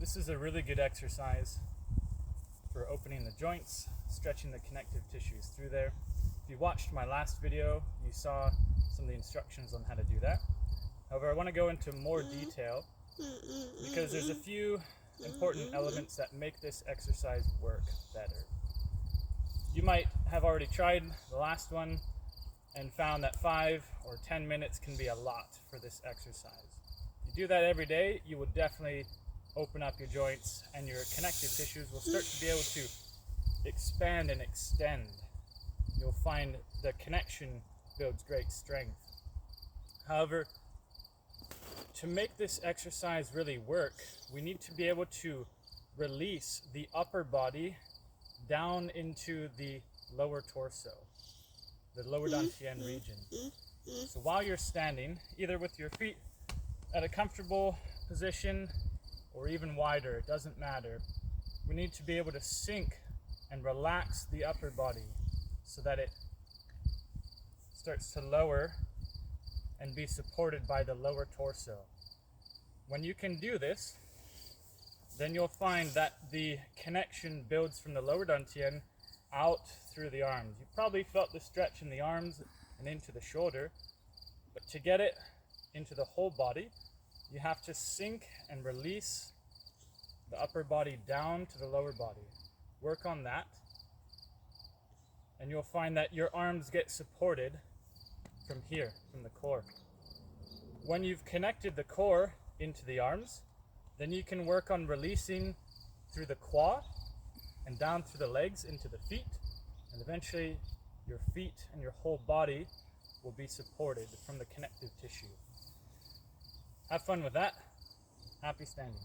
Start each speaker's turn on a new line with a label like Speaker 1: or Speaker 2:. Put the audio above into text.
Speaker 1: This is a really good exercise for opening the joints, stretching the connective tissues through there. If you watched my last video, you saw some of the instructions on how to do that. However, I want to go into more detail because there's a few important elements that make this exercise work better. You might have already tried the last one and found that 5 or 10 minutes can be a lot for this exercise. If you do that every day, you will definitely open up your joints and your connective tissues will start to be able to expand and extend. You'll find the connection builds great strength. However, to make this exercise really work, we need to be able to release the upper body down into the lower torso, the lower dantian region. So while you're standing, either with your feet at a comfortable position or even wider, it doesn't matter. We need to be able to sink and relax the upper body so that it starts to lower and be supported by the lower torso. When you can do this, then you'll find that the connection builds from the lower dantian out through the arms. You probably felt the stretch in the arms and into the shoulder, but to get it into the whole body, you have to sink and release the upper body down to the lower body. Work on that, and you'll find that your arms get supported from here, from the core. When you've connected the core into the arms, then you can work on releasing through the quad and down through the legs into the feet, and eventually your feet and your whole body will be supported from the connective tissue. Have fun with that. Happy standing.